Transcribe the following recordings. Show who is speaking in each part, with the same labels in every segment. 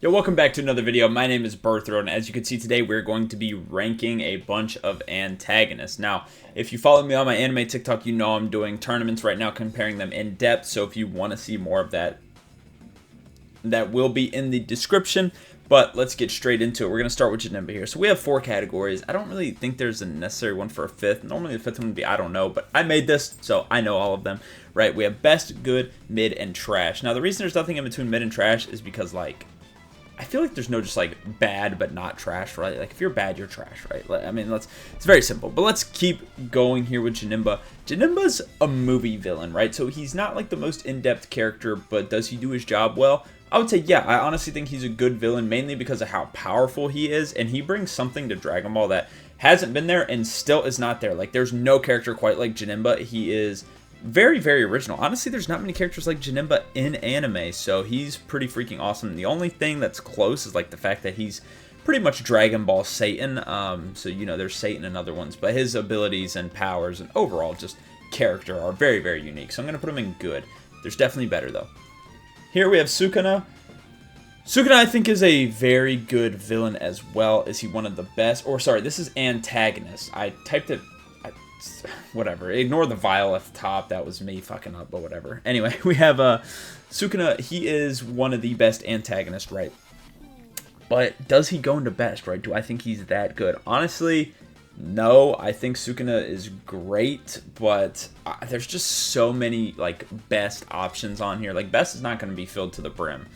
Speaker 1: Yo, welcome back to another video. My name is Berthro, and as you can see today, we're going to be ranking a bunch of antagonists. Now, if you follow me on my anime TikTok, you know I'm doing tournaments right now, comparing them in depth, so if you want to see more of that, that will be in the description. But let's get straight into it. We're going to start with Janemba here. So we have 4 categories. I don't really think there's a necessary one for a 5th. Normally the 5th one would be I don't know, but I made this, so I know all of them. Right, we have best, good, mid, and trash. Now, the reason there's nothing in between mid and trash is because, like, I feel like there's no just like bad but not trash, right? Like if you're bad, you're trash, right? I mean, it's very simple. But let's keep going here with Janemba. Janemba's a movie villain, right? So he's not like the most in-depth character, but does he do his job well? I would say yeah. I honestly think he's a good villain, mainly because of how powerful he is, and he brings something to Dragon Ball that hasn't been there and still is not there. Like there's no character quite like Janemba. He is very, very original. Honestly, there's not many characters like Janemba in anime, so he's pretty freaking awesome. The only thing that's close is like the fact that he's pretty much Dragon Ball Satan. So, you know, there's Satan and other ones, but his abilities and powers and overall just character are very, very unique. So I'm going to put him in good. There's definitely better, though. Here we have Sukuna. Sukuna, I think, is a very good villain as well. Is he one of the best? Or, sorry, this is Antagonist. I typed it... whatever, ignore the vial at the top, that was me fucking up, but whatever. Anyway, we have Sukuna. He is one of the best antagonists, right? But does he go into best, right? Do I think he's that good? Honestly, no. I think Sukuna is great, but there's just so many like best options on here. Like best is not going to be filled to the brim.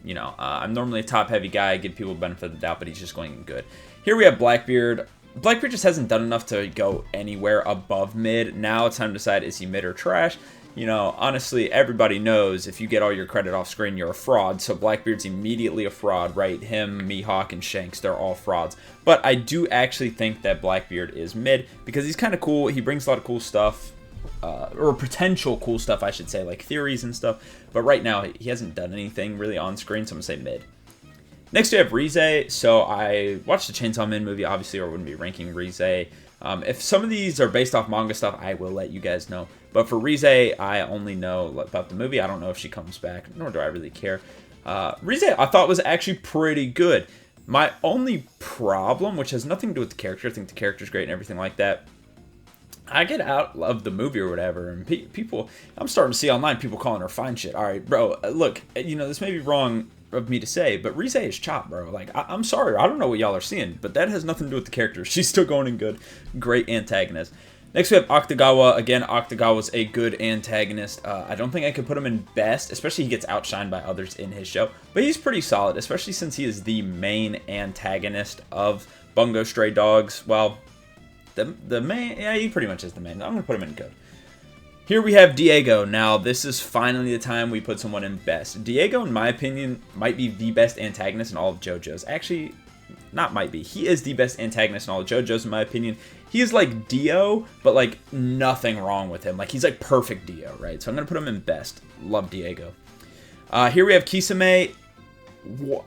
Speaker 1: You know, I'm normally a top heavy guy, I give people benefit of the doubt, but he's just going good. Here we have Blackbeard. Blackbeard just hasn't done enough to go anywhere above mid. Now it's time to decide, is he mid or trash? You know, honestly, everybody knows if you get all your credit off screen, you're a fraud. So Blackbeard's immediately a fraud, right? Him, Mihawk, and Shanks, they're all frauds. But I do actually think that Blackbeard is mid because he's kind of cool. He brings a lot of cool stuff, or potential cool stuff, I should say, like theories and stuff. But right now, he hasn't done anything really on screen, so I'm going to say mid. Next, we have Rize. So I watched the Chainsaw Man movie, obviously, or I wouldn't be ranking Rize. If some of these are based off manga stuff, I will let you guys know. But for Rize, I only know about the movie. I don't know if she comes back, nor do I really care. Rize, I thought was actually pretty good. My only problem, which has nothing to do with the character, I think the character's great and everything like that, I get out of the movie or whatever, and people, I'm starting to see online people calling her fine shit. All right, bro, look, you know, this may be wrong of me to say, but Rize is chopped, bro. Like, I'm sorry, I don't know what y'all are seeing, but that has nothing to do with the character. She's still going in good. Great antagonist. Next, we have Octagawa. Again, Octagawa's a good antagonist. I don't think I could put him in best, especially he gets outshined by others in his show, but he's pretty solid, especially since he is the main antagonist of Bungo Stray Dogs. Well, the main, yeah, he pretty much is the main. I'm going to put him in good. Here we have Diego. Now, this is finally the time we put someone in best. Diego, in my opinion, might be the best antagonist in all of JoJo's. Actually, not might be. He is the best antagonist in all of JoJo's, in my opinion. He is like Dio, but like nothing wrong with him. Like, he's like perfect Dio, right? So I'm going to put him in best. Love Diego. Here we have Kisame.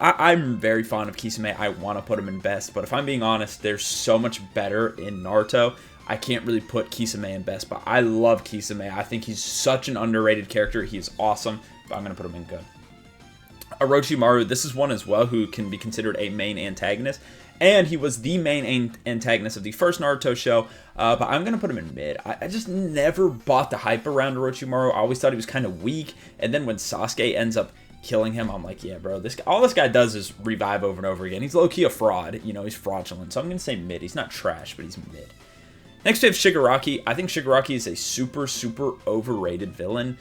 Speaker 1: I'm very fond of Kisame. I want to put him in best, but if I'm being honest, there's so much better in Naruto. I can't really put Kisame in best, but I love Kisame. I think he's such an underrated character. He's awesome, but I'm going to put him in good. Orochimaru, this is one as well who can be considered a main antagonist, and he was the main antagonist of the first Naruto show, but I'm going to put him in mid. I just never bought the hype around Orochimaru. I always thought he was kind of weak, and then when Sasuke ends up killing him, I'm like, yeah, bro, all this guy does is revive over and over again. He's low-key a fraud. You know, he's fraudulent, so I'm going to say mid. He's not trash, but he's mid. Next, we have Shigaraki. I think Shigaraki is a super, super overrated villain.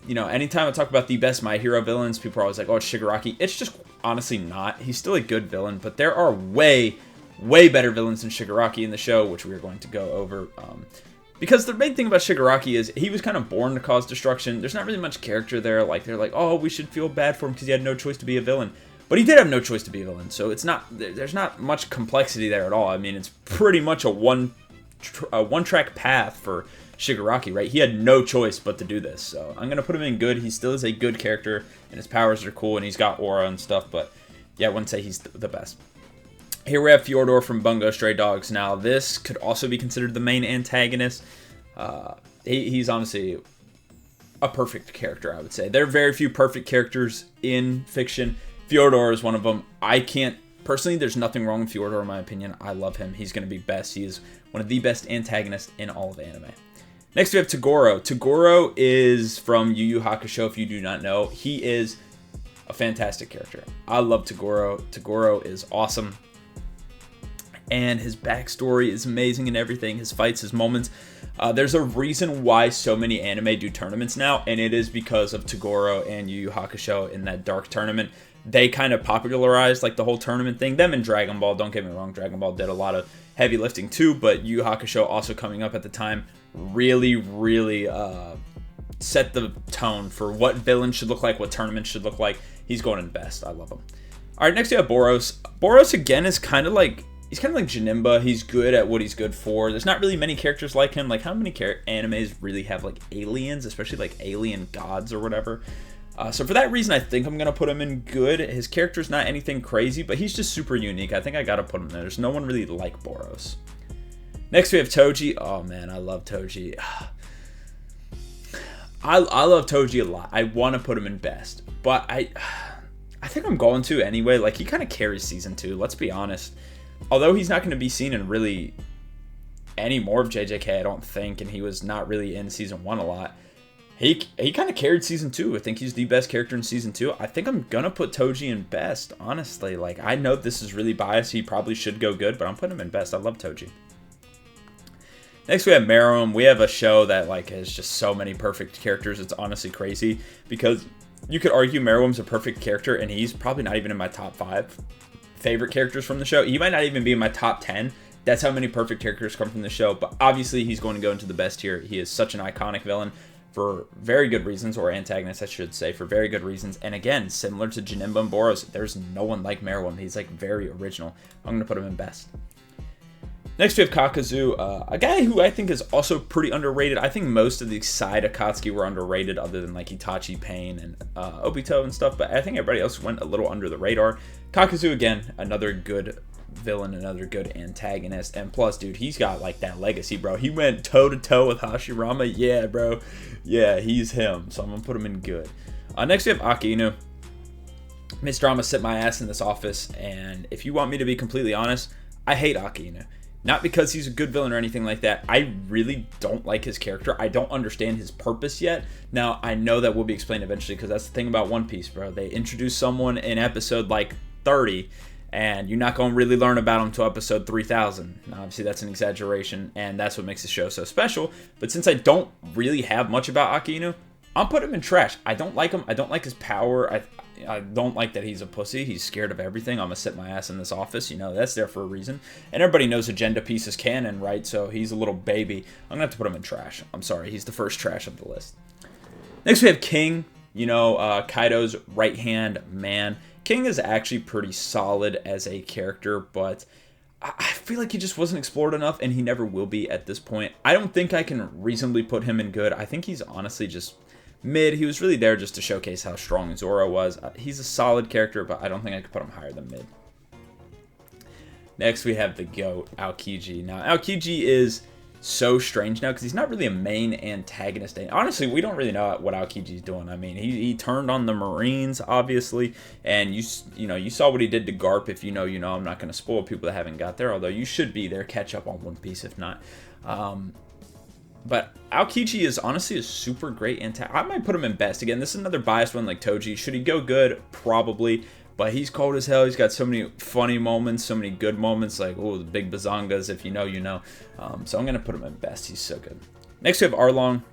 Speaker 1: You know, anytime I talk about the best My Hero villains, people are always like, oh, it's Shigaraki. It's just honestly not. He's still a good villain, but there are way, way better villains than Shigaraki in the show, which we are going to go over. Because the main thing about Shigaraki is he was kind of born to cause destruction. There's not really much character there. Like, they're like, oh, we should feel bad for him because he had no choice to be a villain. But he did have no choice to be a villain, so it's not. There's not much complexity there at all. I mean, it's pretty much a one-track path for Shigaraki, right? He had no choice but to do this, so I'm gonna put him in good. He still is a good character, and his powers are cool, and he's got aura and stuff. But yeah, I wouldn't say he's the best. Here we have Fyodor from Bungo Stray Dogs. Now, this could also be considered the main antagonist. He's honestly a perfect character, I would say. There are very few perfect characters in fiction. Fyodor is one of them. I can't, personally, there's nothing wrong with Fyodor in my opinion. I love him. He's going to be best. He is one of the best antagonists in all of anime. Next we have Toguro. Toguro is from Yu Yu Hakusho, if you do not know. He is a fantastic character. I love Toguro. Toguro is awesome. And his backstory is amazing and everything. His fights, his moments. There's a reason why so many anime do tournaments now, and it is because of Toguro and Yu Yu Hakusho in that dark tournament. They kind of popularized like the whole tournament thing. Them and Dragon Ball, don't get me wrong, Dragon Ball did a lot of heavy lifting too, but Yu Yu Hakusho also coming up at the time really set the tone for what villains should look like, what tournaments should look like. He's going in best. I love him. All right, next we have Boros. Boros again is kind of like, he's kind of like Janemba. He's good at what he's good for. There's not really many characters like him. Like, how many animes really have like aliens, especially like alien gods or whatever? So for that reason, I think I'm going to put him in good. His character's not anything crazy, but he's just super unique. I think I got to put him there. There's no one really like Boros. Next, we have Toji. Oh, man, I love Toji. I love Toji a lot. I want to put him in best, but I think I'm going to anyway. Like, he kind of carries Season 2, let's be honest. Although he's not going to be seen in really any more of JJK, I don't think, and he was not really in Season 1 a lot. He kind of carried Season 2. I think he's the best character in Season 2. I think I'm going to put Toji in best, honestly. Like, I know this is really biased. He probably should go good, but I'm putting him in best. I love Toji. Next, we have Meruem. We have a show that, like, has just so many perfect characters. It's honestly crazy because you could argue Meruem's a perfect character, and he's probably not even in my top 5 favorite characters from the show. He might not even be in my top 10. That's how many perfect characters come from the show, but obviously he's going to go into the best tier. He is such an iconic villain for very good reasons, or antagonist, I should say, for very good reasons. And again, similar to Janemba and Boros, there's no one like Meruem. He's like very original. I'm going to put him in best. Next, we have Kakuzu, a guy who I think is also pretty underrated. I think most of the side Akatsuki were underrated, other than like Itachi, Pain, and Obito and stuff, but I think everybody else went a little under the radar. Kakuzu, again, another good villain, another good antagonist, and plus, dude, he's got like that legacy, bro. He went toe-to-toe with Hashirama. Yeah, bro. Yeah, he's him, so I'm going to put him in good. Next, we have Aki Inu. Miss Drama sit my ass in this office, and if you want me to be completely honest, I hate Aki Inu. Not because he's a good villain or anything like that. I really don't like his character. I don't understand his purpose yet. Now, I know that will be explained eventually because that's the thing about One Piece, bro. They introduce someone in episode like 30, and you're not going to really learn about him until episode 3000. Now, obviously, that's an exaggeration, and that's what makes the show so special. But since I don't really have much about Aki Inu, I'm putting him in trash. I don't like him. I don't like his power. I don't like that he's a pussy. He's scared of everything. I'm going to sit my ass in this office. You know, that's there for a reason. And everybody knows Agenda Piece is canon, right? So he's a little baby. I'm going to have to put him in trash. I'm sorry. He's the first trash of the list. Next, we have King. You know, Kaido's right-hand man. King is actually pretty solid as a character, but I feel like he just wasn't explored enough, and he never will be at this point. I don't think I can reasonably put him in good. I think he's honestly just mid. He was really there just to showcase how strong Zoro was. He's a solid character, but I don't think I could put him higher than mid. Next, we have the GOAT, Aokiji. Now, Aokiji is so strange now because he's not really a main antagonist. Honestly, we don't really know what Aokiji's doing. I mean, he turned on the Marines, obviously, and you saw what he did to Garp. If you know, you know. I'm not going to spoil people that haven't got there, although you should be there. Catch up on One Piece if not. But Aokiji is honestly a super great antagonist. I might put him in best. Again, this is another biased one like Toji. Should he go good? Probably. But he's cold as hell. He's got so many funny moments, so many good moments, like, oh, the big bazongas. If you know, you know. So I'm going to put him in best. He's so good. Next, we have Arlong.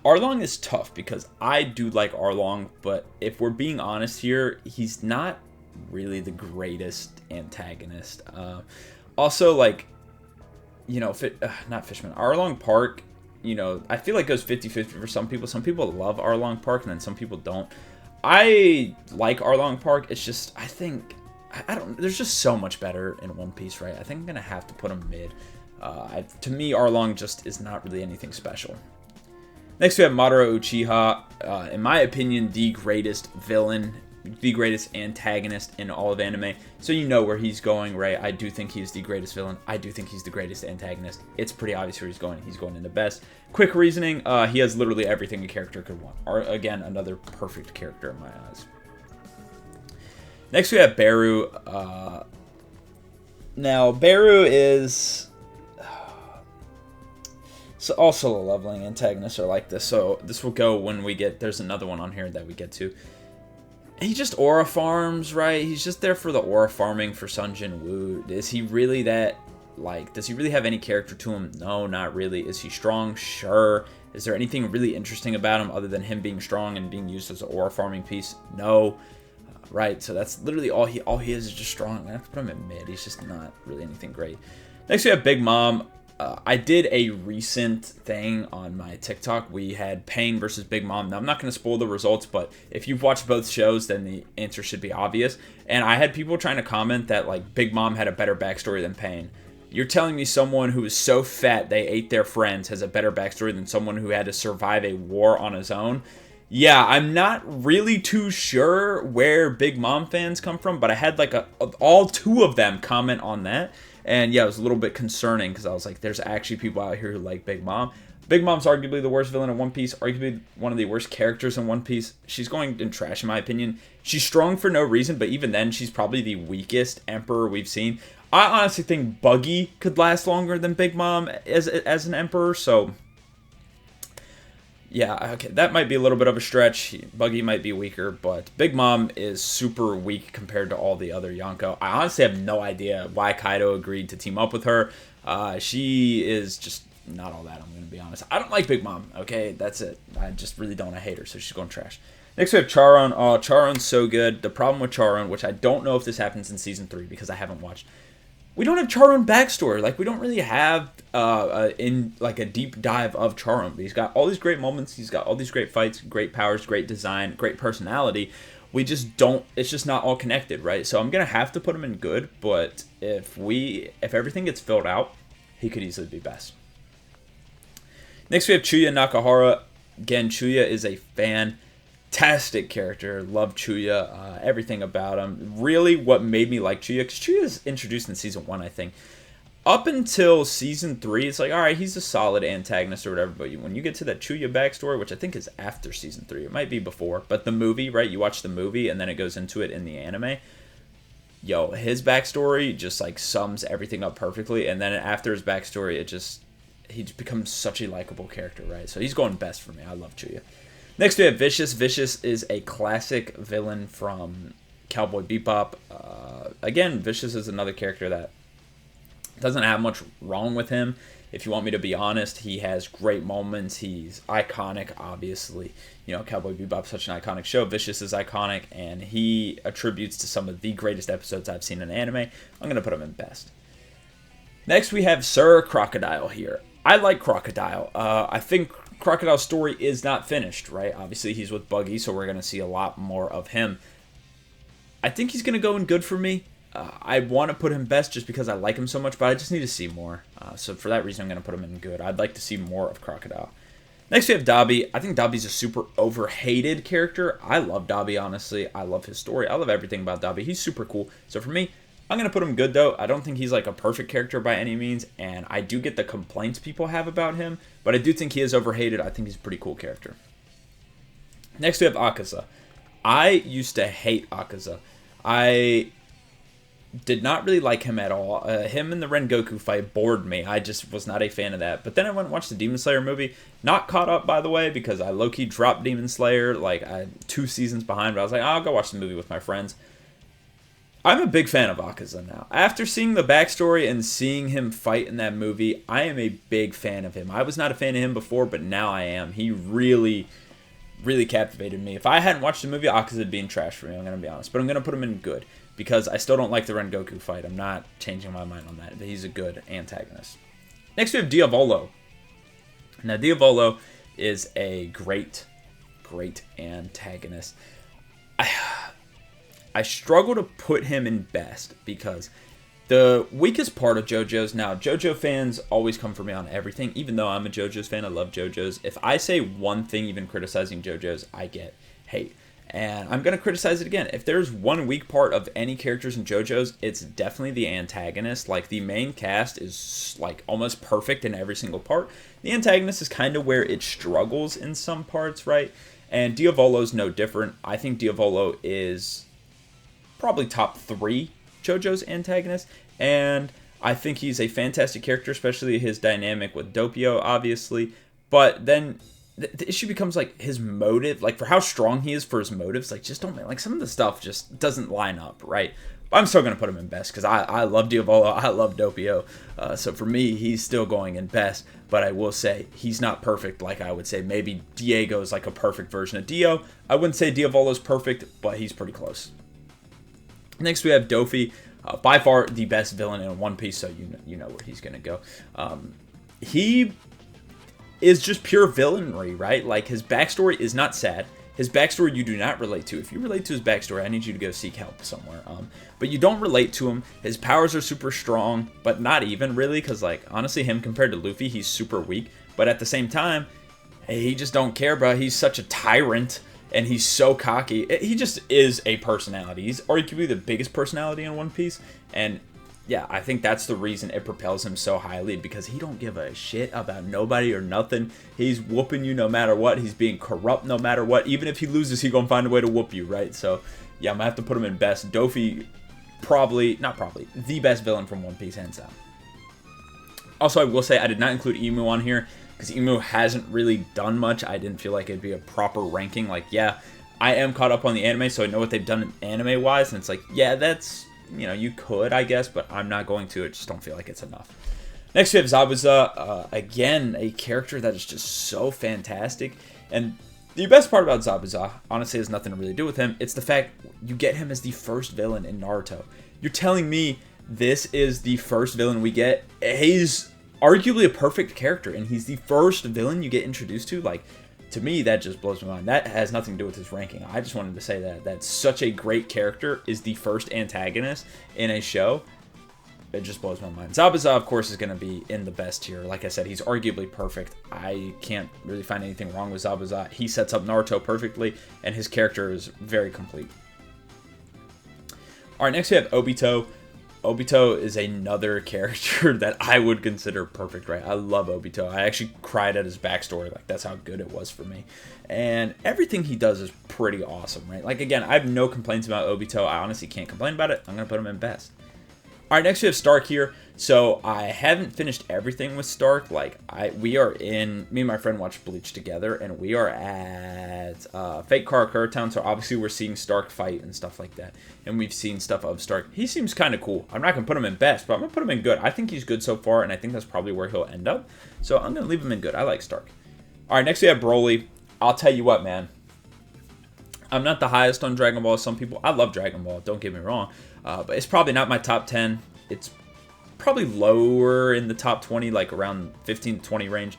Speaker 1: Arlong is tough because I do like Arlong, but if we're being honest here, he's not really the greatest antagonist. Also, like, you know, not Fishman, Arlong Park, you know, I feel like goes 50-50 for some people. Some people love Arlong Park, and then some people don't. I like Arlong Park. It's just, I think, I don't, there's just so much better in One Piece, right? I think I'm going to have to put him mid. To me, Arlong just is not really anything special. Next, we have Madara Uchiha. In my opinion, the greatest villain the greatest antagonist in all of anime, so you know where he's going, right? I do think he's the greatest villain. I do think he's the greatest antagonist. It's pretty obvious where he's going. He's going in the best. Quick reasoning, he has literally everything a character could want. Again, another perfect character in my eyes. Next we have Beru. Now, Beru is... So all solo leveling antagonists are like this, so this will go when we get... There's another one on here that we get to. He just aura farms, right? He's just there for the aura farming for Sun Jin Woo. Is he really that, like, does he really have any character to him? No, not really. Is he strong? Sure. Is there anything really interesting about him other than him being strong and being used as an aura farming piece? No. Right, so that's literally all he is just strong. I have to put him in mid. He's just not really anything great. Next we have Big Mom. I did a recent thing on my TikTok. We had Pain versus Big Mom. Now, I'm not going to spoil the results, but if you've watched both shows, then the answer should be obvious. And I had people trying to comment that, like, Big Mom had a better backstory than Pain. You're telling me someone who is so fat they ate their friends has a better backstory than someone who had to survive a war on his own? Yeah, I'm not really too sure where Big Mom fans come from, but I had, like, all two of them comment on that. And yeah, it was a little bit concerning because I was like, there's actually people out here who like Big Mom. Big Mom's arguably the worst villain in One Piece, arguably one of the worst characters in One Piece. She's going in trash in my opinion. She's strong for no reason, but even then, she's probably the weakest emperor we've seen. I honestly think Buggy could last longer than Big Mom as an emperor, so... Yeah, okay, that might be a little bit of a stretch. Buggy might be weaker, but Big Mom is super weak compared to all the other Yonko. I honestly have no idea why Kaido agreed to team up with her. She is just not all that, I'm going to be honest. I don't like Big Mom, okay? That's it. I just really don't. I hate her, so she's going trash. Next we have Charon. Oh, Charon's so good. The problem with Charon, which I don't know if this happens in Season 3 because I haven't watched, we don't have Charon backstory. Like, we don't really have a deep dive of Charon. But he's got all these great moments. He's got all these great fights, great powers, great design, great personality. We just don't. It's just not all connected, right? So I'm gonna have to put him in good. But if everything gets filled out, he could easily be best. Next we have Chuya Nakahara. Again, Chuya is a fantastic character. Love Chuya, everything about him. Really what made me like Chuya, because Chuya is introduced in Season 1, I think. Up until Season 3, it's like, alright, he's a solid antagonist or whatever, but when you get to that Chuya backstory, which I think is after Season 3, it might be before, but the movie, right, you watch the movie and then it goes into it in the anime, yo, his backstory just, like, sums everything up perfectly, and then after his backstory, he becomes such a likable character, right? So he's going best for me. I love Chuya. Next we have Vicious. Vicious is a classic villain from Cowboy Bebop. Again, Vicious is another character that doesn't have much wrong with him. If you want me to be honest, he has great moments. He's iconic, obviously. You know, Cowboy Bebop's such an iconic show. Vicious is iconic, and he attributes to some of the greatest episodes I've seen in anime. I'm going to put him in best. Next, we have Sir Crocodile here. I like Crocodile. I think Crocodile's story is not finished, right? Obviously, he's with Buggy, so we're going to see a lot more of him. I think he's going to go in good for me. I want to put him best just because I like him so much, but I just need to see more. So for that reason, I'm going to put him in good. I'd like to see more of Crocodile. Next, we have Dabi. I think Dabi's a super overhated character. I love Dabi, honestly. I love his story. I love everything about Dabi. He's super cool. So for me, I'm going to put him good, though. I don't think he's like a perfect character by any means, and I do get the complaints people have about him, but I do think he is overhated. I think he's a pretty cool character. Next, we have Akaza. I used to hate Akaza. I did not really like him at all. Him and the Rengoku fight bored me. I just was not a fan of that. But then I went and watched the Demon Slayer movie. Not caught up, by the way, because I low-key dropped Demon Slayer, like, 2 seasons behind. But I was like, I'll go watch the movie with my friends. I'm a big fan of Akaza now. After seeing the backstory and seeing him fight in that movie, I am a big fan of him. I was not a fan of him before, but now I am. He really, really captivated me. If I hadn't watched the movie, Akaza would be in trash for me, I'm going to be honest. But I'm going to put him in good, because I still don't like the Rengoku fight. I'm not changing my mind on that, but he's a good antagonist. Next, we have Diavolo. Now, Diavolo is a great, great antagonist. I struggle to put him in best because the weakest part of JoJo's, now JoJo fans always come for me on everything, even though I'm a JoJo's fan, I love JoJo's. If I say one thing even criticizing JoJo's, I get hate. And I'm going to criticize it again. If there's one weak part of any characters in JoJo's, it's definitely the antagonist. Like, the main cast is, like, almost perfect in every single part. The antagonist is kind of where it struggles in some parts, right? And Diavolo's no different. I think Diavolo is probably top 3 JoJo's antagonist. And I think he's a fantastic character, especially his dynamic with Doppio, obviously. But then the issue becomes, like, his motive, like, for how strong he is for his motives, like, just don't, like, some of the stuff just doesn't line up, right? But I'm still going to put him in best, because I love Diavolo, I love Doppio, so for me, he's still going in best, but I will say, he's not perfect, like I would say maybe Diego's, like, a perfect version of Dio. I wouldn't say Diavolo's perfect, but he's pretty close. Next, we have Dofi, by far the best villain in One Piece, so you know where he's going to go. He is just pure villainry, right? Like, his backstory is not sad. His backstory you do not relate to. If you relate to his backstory, I need you to go seek help somewhere. But you don't relate to him. His powers are super strong, but not even really, because, like, honestly, him compared to Luffy, he's super weak. But at the same time, he just don't care, bro. He's such a tyrant, and he's so cocky. He just is a personality. He's arguably the biggest personality in One Piece, and yeah, I think that's the reason it propels him so highly, because he don't give a shit about nobody or nothing. He's whooping you no matter what. He's being corrupt no matter what. Even if he loses, he gonna find a way to whoop you, right? So, yeah, I'm gonna have to put him in best. Dofi, the best villain from One Piece, hands down. Also, I will say I did not include Emu on here, because Emu hasn't really done much. I didn't feel like it'd be a proper ranking. Like, yeah, I am caught up on the anime, so I know what they've done anime-wise, and it's like, yeah, that's, you know, you could, I guess, but I'm not going to. I just don't feel like it's enough. Next, we have Zabuza. Again, a character that is just so fantastic. And the best part about Zabuza, honestly, has nothing to really do with him. It's the fact you get him as the first villain in Naruto. You're telling me this is the first villain we get? He's arguably a perfect character, and he's the first villain you get introduced to. Like, to me, that just blows my mind. That has nothing to do with his ranking. I just wanted to say that such a great character is the first antagonist in a show. It just blows my mind. Zabuza, of course, is going to be in the best tier. Like I said, he's arguably perfect. I can't really find anything wrong with Zabuza. He sets up Naruto perfectly, and his character is very complete. All right, next we have Obito. Obito is another character that I would consider perfect, right? I love Obito. I actually cried at his backstory. Like, that's how good it was for me. And everything he does is pretty awesome, right? Like, again, I have no complaints about Obito. I honestly can't complain about it. I'm going to put him in best. All right, next we have Stark here. So I haven't finished everything with Stark. Like, me and my friend watched Bleach together, and we are at Fake Karakura Town. So obviously we're seeing Stark fight and stuff like that, and we've seen stuff of Stark. He seems kind of cool. I'm not gonna put him in best, but I'm gonna put him in good. I think he's good so far, and I think that's probably where he'll end up. So I'm gonna leave him in good. I like Stark. All right, next we have Broly. I'll tell you what, man. I'm not the highest on Dragon Ball as some people. I love Dragon Ball, don't get me wrong. But it's probably not my top 10. It's probably lower in the top 20, like around 15 to 20 range.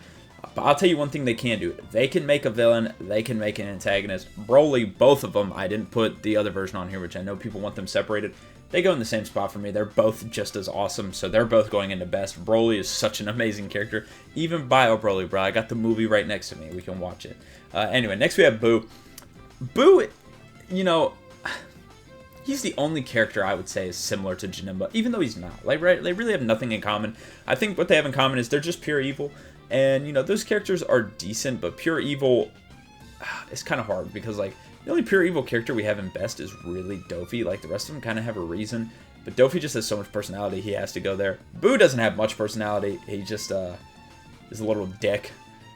Speaker 1: But I'll tell you one thing they can do. They can make a villain. They can make an antagonist. Broly, both of them. I didn't put the other version on here, which I know people want them separated. They go in the same spot for me. They're both just as awesome, so they're both going into best. Broly is such an amazing character. Even Bio Broly, bro. I got the movie right next to me. We can watch it. Anyway, next we have Boo. Boo, you know, he's the only character I would say is similar to Janemba, even though he's not. Like, right? They really have nothing in common. I think what they have in common is they're just pure evil. And, you know, those characters are decent, but pure evil is kind of hard because, like, the only pure evil character we have in best is really Dofi. Like, the rest of them kind of have a reason. But Dofi just has so much personality, he has to go there. Boo doesn't have much personality. He just is a little dick.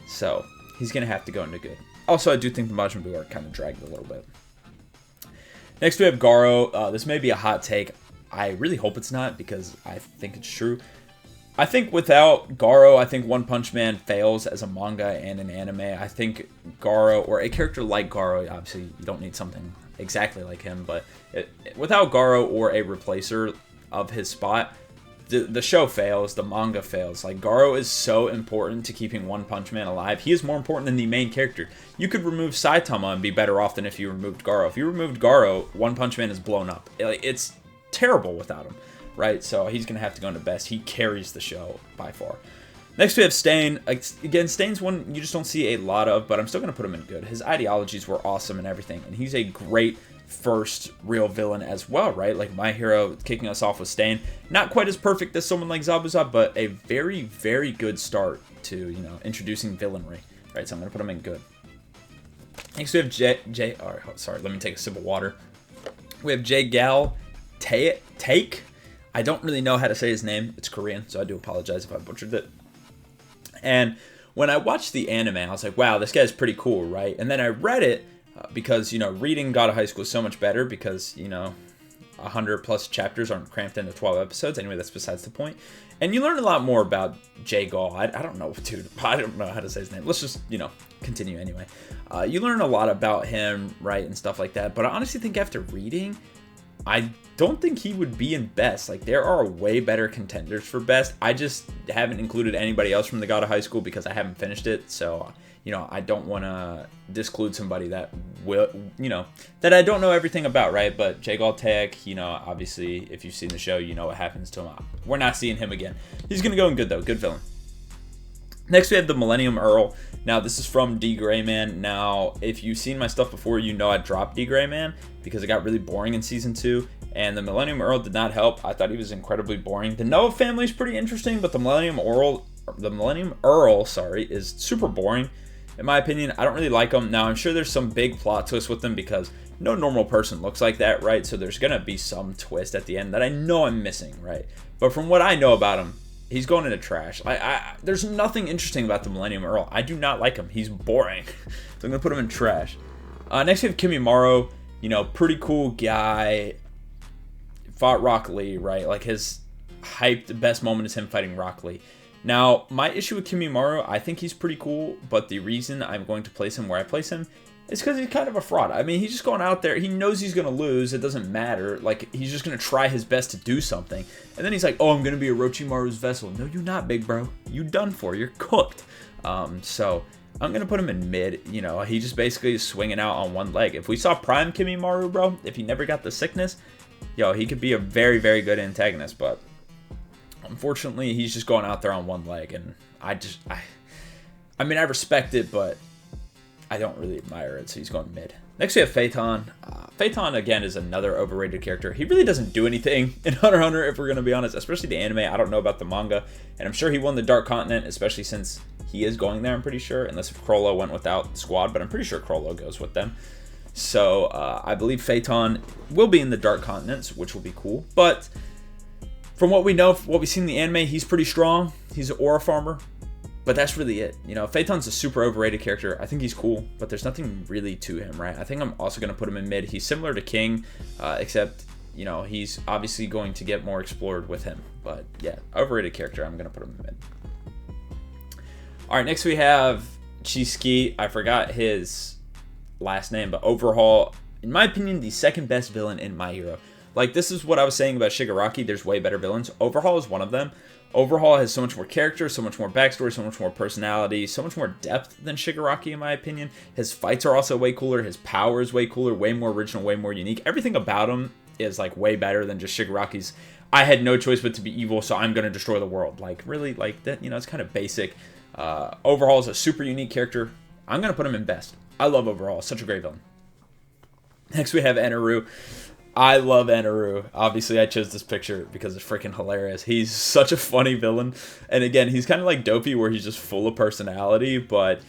Speaker 1: So, he's going to have to go into good. Also, I do think the Majin Buu arc kind of dragged a little bit. Next, we have Garo. This may be a hot take. I really hope it's not because I think it's true. I think without Garo, I think One Punch Man fails as a manga and an anime. I think Garo, or a character like Garo, obviously you don't need something exactly like him, but without Garo or a replacer of his spot, the show fails, the manga fails. Like, Garo is so important to keeping One Punch Man alive. He is more important than the main character. You could remove Saitama and be better off than if you removed Garo. If you removed Garo, One Punch Man is blown up. It's terrible without him, right? So he's going to have to go into best. He carries the show by far. Next we have Stain. Again, Stain's one you just don't see a lot of, but I'm still going to put him in good. His ideologies were awesome and everything, and he's a great first real villain as well, right? Like My Hero kicking us off with Stain. Not quite as perfect as someone like Zabuza, but a very, very good start to, introducing villainry, right? So I'm going to put him in good. Next we have all right, sorry, let me take a sip of water. We have Gal Take. I don't really know how to say his name. It's Korean, so I do apologize if I butchered it. And when I watched the anime, I was like, wow, this guy's pretty cool, right? And then I read it because, reading God of High School is so much better because, 100 plus chapters aren't cramped into 12 episodes. Anyway, that's besides the point. And you learn a lot more about Gal. I don't know, dude. I don't know how to say his name. Let's just, continue anyway. You learn a lot about him, right, and stuff like that. But I honestly think after reading, I don't think he would be in best. Like, there are way better contenders for best. I just haven't included anybody else from the God of High School because I haven't finished it. So, I don't want to disclude somebody that will, that I don't know everything about, right? But Gal Tech, obviously, if you've seen the show, you know what happens to him. We're not seeing him again. He's going to go in good, though. Good villain. Next, we have the Millennium Earl. Now, this is from D. Gray Man. Now, if you've seen my stuff before, you know I dropped D. Gray Man because it got really boring in Season 2, and the Millennium Earl did not help. I thought he was incredibly boring. The Noah family is pretty interesting, but the Millennium Earl, is super boring, in my opinion. I don't really like him. Now, I'm sure there's some big plot twist with him because no normal person looks like that, right? So there's going to be some twist at the end that I know I'm missing, right? But from what I know about him, he's going into trash. There's nothing interesting about the Millennium Earl. I do not like him. He's boring. So I'm going to put him in trash. Next we have Kimimaro. Pretty cool guy. Fought Rock Lee, right? Like, his hyped best moment is him fighting Rock Lee. Now, my issue with Kimimaro, I think he's pretty cool, but the reason I'm going to place him where I place him is because he's kind of a fraud. I mean, he's just going out there. He knows he's going to lose. It doesn't matter. Like, he's just going to try his best to do something. And then he's like, oh, I'm going to be Orochimaru's vessel. No, you're not, big bro. You done for. You're cooked. So I'm going to put him in mid. He just basically is swinging out on one leg. If we saw Prime Kimimaro, bro, if he never got the sickness, he could be a very, very good antagonist. But unfortunately, he's just going out there on one leg. And I respect it, but I don't really admire it, so he's going mid. Next we have Phaeton. Phaeton, again, is another overrated character. He really doesn't do anything in Hunter x Hunter, if we're going to be honest, especially the anime. I don't know about the manga, and I'm sure he won the Dark Continent, especially since he is going there, I'm pretty sure, unless if Crollo went without the squad, but I'm pretty sure Crollo goes with them. So I believe Phaeton will be in the Dark Continents, which will be cool, but from what we know, what we've seen in the anime, he's pretty strong. He's an aura farmer. But that's really it. Phaeton's a super overrated character. I think he's cool, but there's nothing really to him, right? I think I'm also going to put him in mid. He's similar to King, except, he's obviously going to get more explored with him. But, yeah, overrated character. I'm going to put him in mid. All right, next we have Chisaki. I forgot his last name, but Overhaul, in my opinion, the second best villain in My Hero. Like, this is what I was saying about Shigaraki. There's way better villains. Overhaul is one of them. Overhaul has so much more character, so much more backstory, so much more personality, so much more depth than Shigaraki, in my opinion. His fights are also way cooler. His power is way cooler, way more original, way more unique. Everything about him is, like, way better than just Shigaraki's, I had no choice but to be evil, so I'm going to destroy the world. Like, really, like, that, it's kind of basic. Overhaul is a super unique character. I'm going to put him in best. I love Overhaul. Such a great villain. Next, we have Eneru. I love Eneru. Obviously, I chose this picture because it's freaking hilarious. He's such a funny villain. And again, he's kind of like Dopey, where he's just full of personality, but,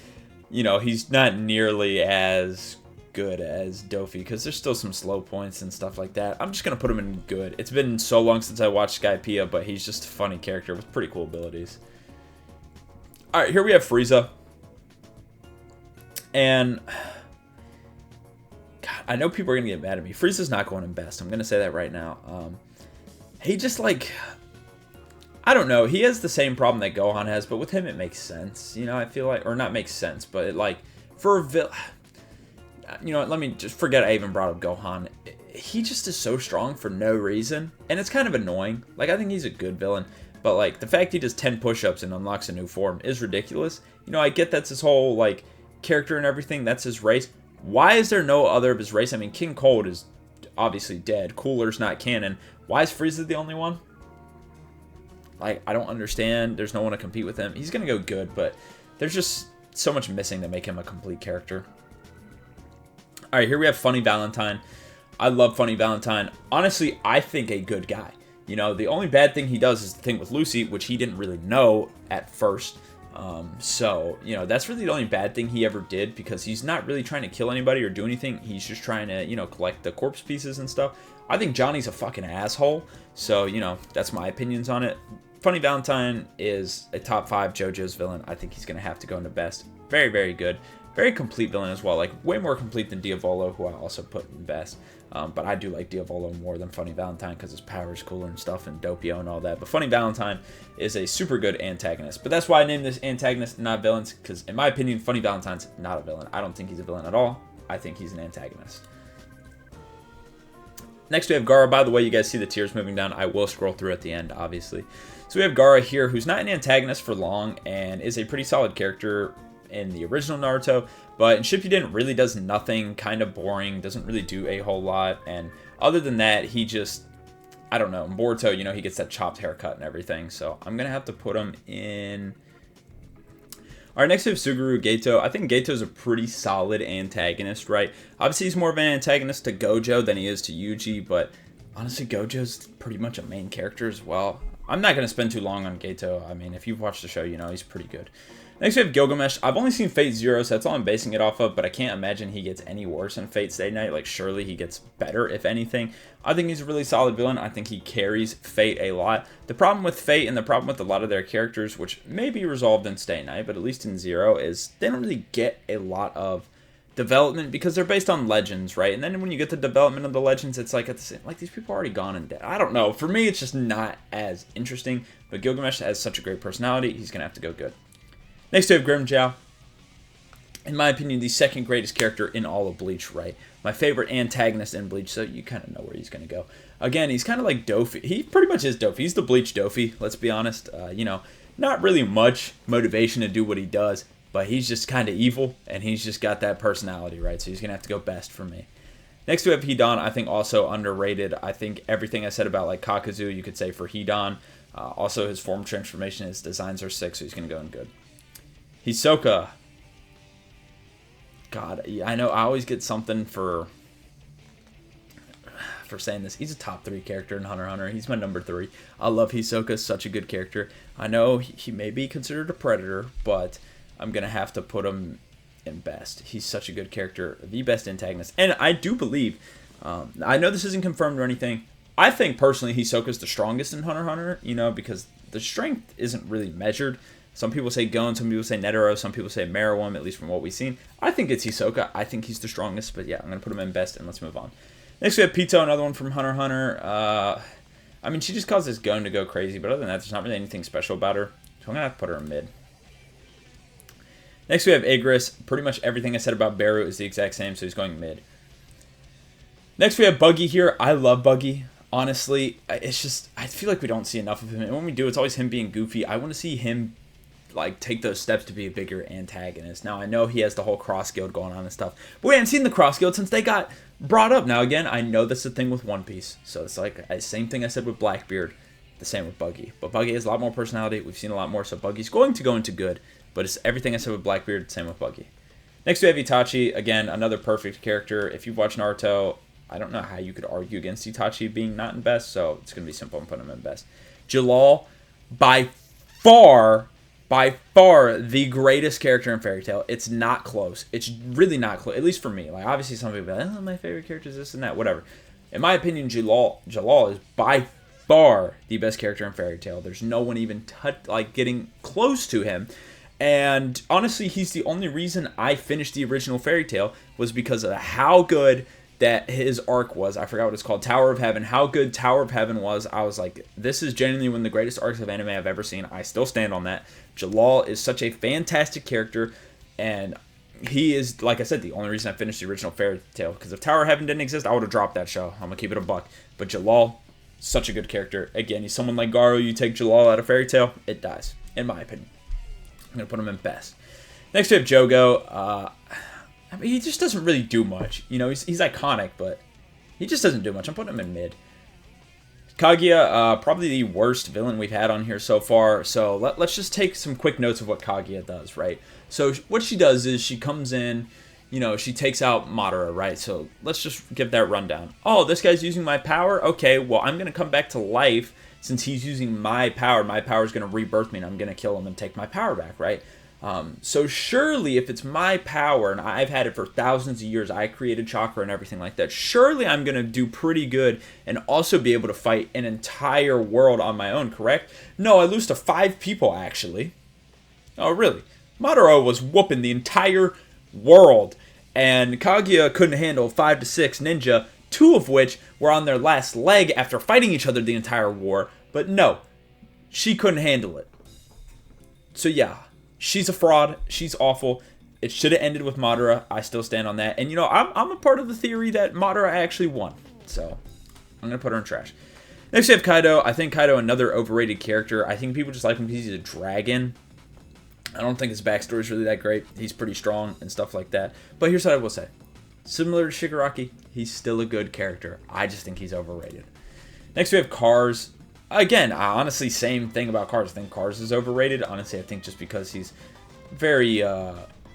Speaker 1: he's not nearly as good as Dopey because there's still some slow points and stuff like that. I'm just going to put him in good. It's been so long since I watched Skypiea, but he's just a funny character with pretty cool abilities. All right, here we have Frieza. And I know people are going to get mad at me. Frieza's not going in best. I'm going to say that right now. He just, like, I don't know. He has the same problem that Gohan has, but with him it makes sense. I feel like, or not makes sense, but like, for a let me just forget I even brought up Gohan. He just is so strong for no reason, and it's kind of annoying. Like, I think he's a good villain, but like, the fact he does 10 push-ups and unlocks a new form is ridiculous. I get that's his whole, like, character and everything. That's his race. Why is there no other of his race? I mean, King Cold is obviously dead. Cooler's not canon. Why is Frieza the only one? Like, I don't understand. There's no one to compete with him. He's going to go good, but there's just so much missing to make him a complete character. All right, here we have Funny Valentine. I love Funny Valentine. Honestly, I think a good guy. You know, the only bad thing he does is the thing with Lucy, which he didn't really know at first. So, you know, that's really the only bad thing he ever did, because he's not really trying to kill anybody or do anything. He's just trying to, you know, collect the corpse pieces and stuff. I think Johnny's a fucking asshole. So, you know, that's my opinions on it. Funny Valentine is a top 5 JoJo's villain. I think he's going to have to go into best. Very, very good. Very complete villain as well. Like, way more complete than Diavolo, who I also put in best. But I do like Diavolo more than Funny Valentine because his power is cooler and stuff, and Doppio and all that. But Funny Valentine is a super good antagonist. But that's why I named this antagonist, not villains, because in my opinion, Funny Valentine's not a villain. I don't think he's a villain at all. I think he's an antagonist. Next we have Gaara. By the way, you guys see the tiers moving down. I will scroll through at the end, obviously. So we have Gaara here, who's not an antagonist for long and is a pretty solid character in the original Naruto, but in Shippuden really does nothing, kind of boring, doesn't really do a whole lot, and other than that, he just, I don't know, in Boruto, you know, he gets that chopped haircut and everything, so I'm gonna have to put him in. Alright, next we have Suguru Geto. I think Geto's a pretty solid antagonist, right? Obviously, he's more of an antagonist to Gojo than he is to Yuji, but honestly, Gojo's pretty much a main character as well. I'm not going to spend too long on Geto. I mean, if you've watched the show, you know he's pretty good. Next, we have Gilgamesh. I've only seen Fate Zero, so that's all I'm basing it off of, but I can't imagine he gets any worse in Fate Stay Night. Like, surely he gets better, if anything. I think he's a really solid villain. I think he carries Fate a lot. The problem with Fate and the problem with a lot of their characters, which may be resolved in Stay Night, but at least in Zero, is they don't really get a lot of development because they're based on legends, right? And then when you get the development of the legends, it's like, these people are already gone and dead. I don't know. For me, it's just not as interesting, but Gilgamesh has such a great personality. He's going to have to go good. Next, we have Grimmjow. In my opinion, the second greatest character in all of Bleach, right? My favorite antagonist in Bleach, so you kind of know where he's going to go. Again, he's kind of like Dofi. He pretty much is Dofi. He's the Bleach Dofi, let's be honest. You know, not really much motivation to do what he does, but he's just kind of evil, and he's just got that personality, right? So he's going to have to go best for me. Next, we have Hidan. I think also underrated. I think everything I said about like Kakuzu, you could say for Hidan. Also, his form transformation, his designs are sick, so he's going to go in good. Hisoka. God, I know I always get something for saying this. He's a top 3 character in Hunter x Hunter. He's my number 3. I love Hisoka. Such a good character. I know he may be considered a predator, but I'm going to have to put him in best. He's such a good character. The best antagonist. And I do believe, I know this isn't confirmed or anything, I think personally Hisoka's the strongest in Hunter x Hunter, you know, because the strength isn't really measured. Some people say Gon, some people say Netero, some people say Meruem, at least from what we've seen. I think it's Hisoka. I think he's the strongest, but yeah, I'm going to put him in best, and let's move on. Next, we have Pito, another one from Hunter x Hunter. I mean, she just causes Gon to go crazy, but other than that, there's not really anything special about her, so I'm going to have to put her in mid. Next, we have Igris. Pretty much everything I said about Beru is the exact same, so he's going mid. Next, we have Buggy here. I love Buggy. Honestly, it's just, I feel like we don't see enough of him, and when we do, it's always him being goofy. I want to see him like take those steps to be a bigger antagonist. Now I know he has the whole cross guild going on and stuff, but we haven't seen the cross guild since they got brought up. Now again, I know that's the thing with One Piece, so it's like the same thing I said with Blackbeard, the same with Buggy. But Buggy has a lot more personality. We've seen a lot more, so Buggy's going to go into good. But it's everything I said with Blackbeard, same with Buggy. Next we have Itachi. Again, another perfect character. If you've watched Naruto, I don't know how you could argue against Itachi being not in best, so it's going to be simple and put him in best. Jalal, by far the greatest character in Fairy Tail. It's not close. It's really not close, at least for me. Like, obviously some people are like, oh, my favorite character is this and that, whatever. In my opinion, Jalal is by far the best character in Fairy Tail. There's no one even getting close to him. And honestly, he's the only reason I finished the original Fairy Tail was because of how good that his arc was. I forgot what it's called, Tower of Heaven. How good Tower of Heaven was. I was like, this is genuinely one of the greatest arcs of anime I've ever seen. I still stand on that. Jalal is such a fantastic character, and he is, like I said, the only reason I finished the original Fairy Tail, because if Tower of Heaven didn't exist, I would have dropped that show. I'm going to keep it a buck. But Jalal, such a good character. Again, he's someone like Garo. You take Jalal out of Fairy Tail, it dies, in my opinion. I'm going to put him in best. Next, we have Jogo. I mean, he just doesn't really do much. You know, he's iconic, but he just doesn't do much. I'm putting him in mid. Kaguya, probably the worst villain we've had on here so far. So let's just take some quick notes of what Kaguya does, right? So what she does is she comes in, you know, she takes out Madara, right? So let's just give that rundown. Oh, this guy's using my power? Okay, well, I'm going to come back to life since he's using my power. My power is going to rebirth me, and I'm going to kill him and take my power back, right? So surely if it's my power and I've had it for thousands of years, I created chakra and everything like that, surely I'm going to do pretty good and also be able to fight an entire world on my own, correct? No, I lose to 5 people, actually. Oh, really? Madara was whooping the entire world, and Kaguya couldn't handle 5 to 6 ninja, 2 of which were on their last leg after fighting each other the entire war, but no, she couldn't handle it. So yeah. She's a fraud. She's awful. It should have ended with Madara. I still stand on that. And, you know, I'm a part of the theory that Madara actually won. So, I'm going to put her in trash. Next, we have Kaido. I think Kaido, another overrated character. I think people just like him because he's a dragon. I don't think his backstory is really that great. He's pretty strong and stuff like that. But here's what I will say. Similar to Shigaraki, he's still a good character. I just think he's overrated. Next, we have Cars. Again, honestly, same thing about Cars. I think Cars is overrated. Honestly, I think just because he's very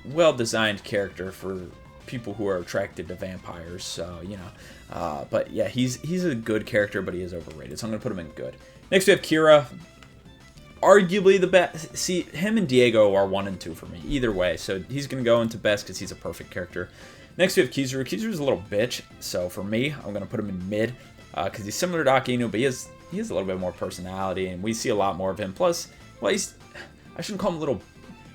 Speaker 1: well-designed character for people who are attracted to vampires. So, you know. But, yeah, he's a good character, but he is overrated. So I'm going to put him in good. Next, we have Kira. Arguably the best. See, him and Diego are 1 and 2 for me. Either way. So he's going to go into best because he's a perfect character. Next, we have Kizaru. Kizaru's a little bitch. So for me, I'm going to put him in mid. Because he's similar to Akainu, but he has a little bit more personality, and we see a lot more of him. Plus, well, I shouldn't call him a little,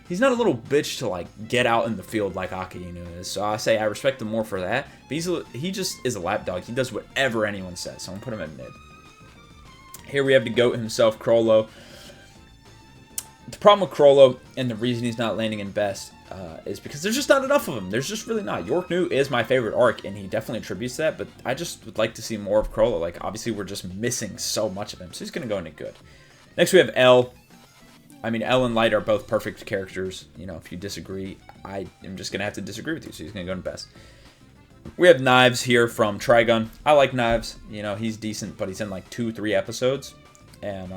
Speaker 1: he's not a little bitch to, like, get out in the field like Akainu is. So I say I respect him more for that, but he just is a lapdog. He does whatever anyone says, so I'm going to put him in mid. Here we have the GOAT himself, Chrollo. The problem with Chrollo, and the reason he's not landing in best, is because there's just not enough of him. There's just really not. York New is my favorite arc, and he definitely attributes that, but I just would like to see more of Chrollo. Like, obviously, we're just missing so much of him, so he's going to go into good. Next, we have L. I mean, L and Light are both perfect characters. You know, if you disagree, I am just going to have to disagree with you, so he's going to go in best. We have Knives here from Trigun. I like Knives. You know, he's decent, but he's in, like, 2-3 episodes, and,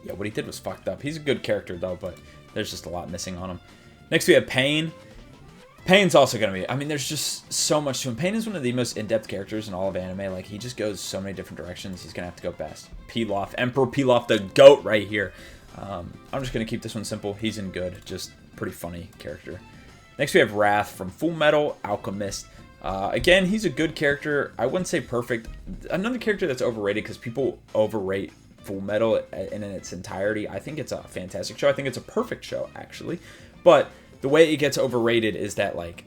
Speaker 1: yeah, what he did was fucked up. He's a good character, though, but there's just a lot missing on him. Next, we have Pain. Pain's also going to be... I mean, there's just so much to him. Pain is one of the most in-depth characters in all of anime. Like, he just goes so many different directions. He's going to have to go best. Pilaf. Emperor Pilaf, the GOAT right here. I'm just going to keep this one simple. He's in good. Just pretty funny character. Next, we have Wrath from Full Metal Alchemist. Again, he's a good character. I wouldn't say perfect. Another character that's overrated because people overrate Full Metal in its entirety. I think it's a fantastic show. I think it's a perfect show, actually. But the way it gets overrated is that, like,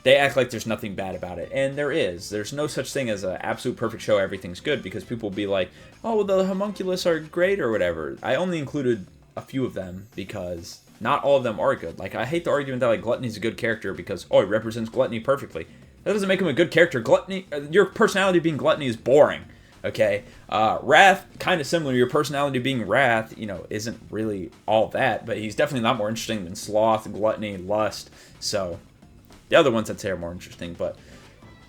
Speaker 1: they act like there's nothing bad about it. And there is. There's no such thing as an absolute perfect show, everything's good, because people will be like, oh, well, the homunculus are great or whatever. I only included a few of them because not all of them are good. Like, I hate the argument that, like, Gluttony's a good character because, oh, he represents gluttony perfectly. That doesn't make him a good character. Gluttony, your personality being gluttony is boring. Okay, Wrath, kind of similar. Your personality being Wrath, you know, isn't really all that, but he's definitely not more interesting than Sloth, Gluttony, Lust. So, the other ones I'd say are more interesting, but,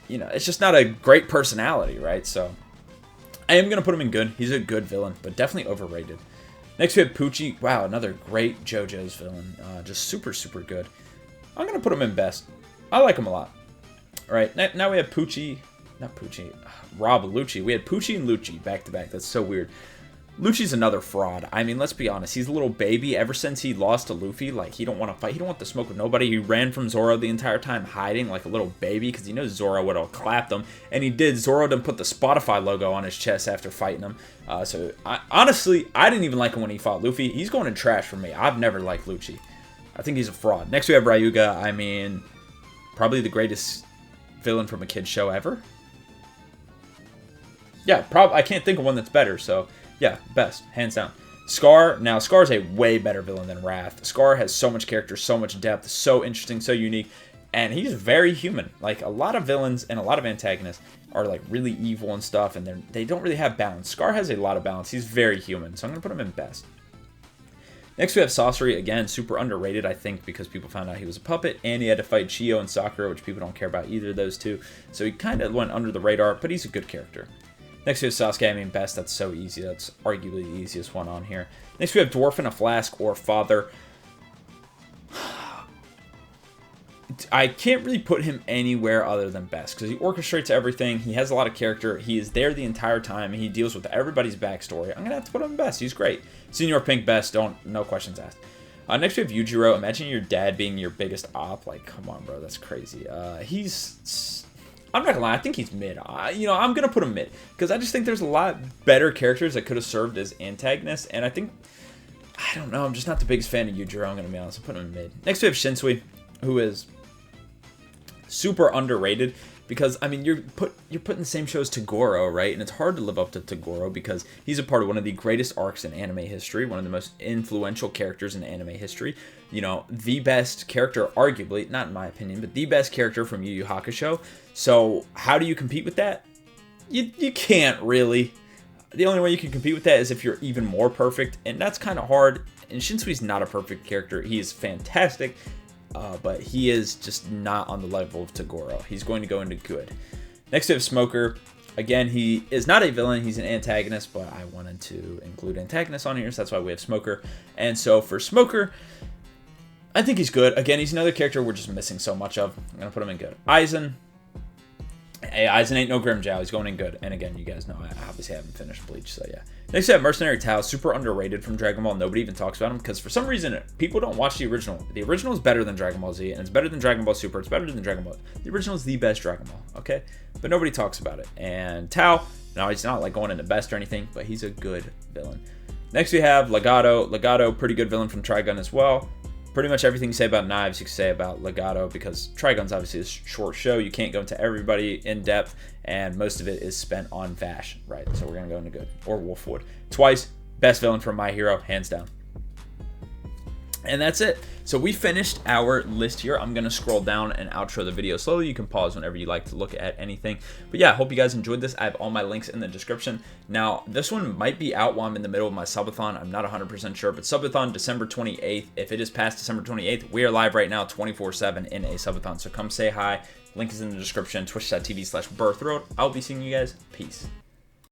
Speaker 1: you know, it's just not a great personality, right? So, I am going to put him in good. He's a good villain, but definitely overrated. Next, we have Poochie. Wow, another great JoJo's villain. Just super, super good. I'm going to put him in best. I like him a lot. All right, now we have Poochie. Not Poochie. Rob Lucci. We had Poochie and Lucci back to back. That's so weird. Lucci's another fraud. I mean, let's be honest. He's a little baby. Ever since he lost to Luffy, like, he don't want to fight. He don't want to smoke with nobody. He ran from Zoro the entire time, hiding like a little baby, because he knows Zoro would have clapped him. And he did. Zoro didn't put the Spotify logo on his chest after fighting him. Honestly, I didn't even like him when he fought Luffy. He's going in trash for me. I've never liked Lucci. I think he's a fraud. Next, we have Ryuga. I mean, probably the greatest villain from a kid's show ever. Yeah, I can't think of one that's better, so yeah, best, hands down. Scar, now Scar's a way better villain than Wrath. Scar has so much character, so much depth, so interesting, so unique, and he's very human. Like, a lot of villains and a lot of antagonists are, like, really evil and stuff, and they don't really have balance. Scar has a lot of balance. He's very human, so I'm going to put him in best. Next, we have Sasori. Again, super underrated, I think, because people found out he was a puppet, and he had to fight Chio and Sakura, which people don't care about either of those two, so he kind of went under the radar, but he's a good character. Next we have Sasuke. I mean, best. That's so easy. That's arguably the easiest one on here. Next we have Dwarf in a Flask or Father. I can't really put him anywhere other than best because he orchestrates everything. He has a lot of character. He is there the entire time. And he deals with everybody's backstory. I'm gonna have to put him best. He's great. Senior Pink best. No questions asked. Next we have Yujiro. Imagine your dad being your biggest op. Like, come on, bro. That's crazy. I'm not gonna lie. I think he's mid. I'm gonna put him mid because I just think there's a lot better characters that could have served as antagonists. And I don't know. I'm just not the biggest fan of Yujiro. I'm gonna be honest. I'm putting him mid. Next we have Shinsui, who is super underrated because I mean you're putting the same show as Toguro, right? And it's hard to live up to Toguro because he's a part of one of the greatest arcs in anime history, one of the most influential characters in anime history. You know, the best character, arguably, not in my opinion, but the best character from Yu Yu Hakusho. So how do you compete with that? You can't really. The only way you can compete with that is if you're even more perfect, and that's kind of hard. And Shinsui's not a perfect character. He is fantastic. But he is just not on the level of Toguro. He's going to go into good. Next we have Smoker. Again, he is not a villain. He's an antagonist, but I wanted to include antagonists on here, so that's why we have Smoker. And so for Smoker, I think he's good. Again, he's another character we're just missing so much of. I'm going to put him in good. Aizen. Hey, Aizen ain't no Grimmjow. He's going in good. And again, you guys know I obviously haven't finished Bleach, so yeah. Next we have Mercenary Tao, super underrated from Dragon Ball. Nobody even talks about him because for some reason people don't watch the original. The original is better than Dragon Ball Z, and it's better than Dragon Ball Super. It's better than Dragon Ball. The original is the best Dragon Ball, okay? But nobody talks about it. And Tao, now he's not like going into best or anything, but he's a good villain. Next we have Legato. Legato, pretty good villain from Trigun as well. Pretty much everything you say about Knives, you can say about Legato because Trigun's obviously a short show. You can't go into everybody in depth, and most of it is spent on Vash, right? So we're going to go into good. Or Wolfwood. Twice, best villain from My Hero, hands down. And that's it. So we finished our list here. I'm going to scroll down and outro the video slowly. You can pause whenever you like to look at anything. But yeah, I hope you guys enjoyed this. I have all my links in the description. Now, this one might be out while I'm in the middle of my subathon. I'm not 100% sure, but subathon December 28th. If it is past December 28th, we are live right now 24/7 in a subathon. So come say hi. Link is in the description, twitch.tv/birthroad. I'll be seeing you guys. Peace.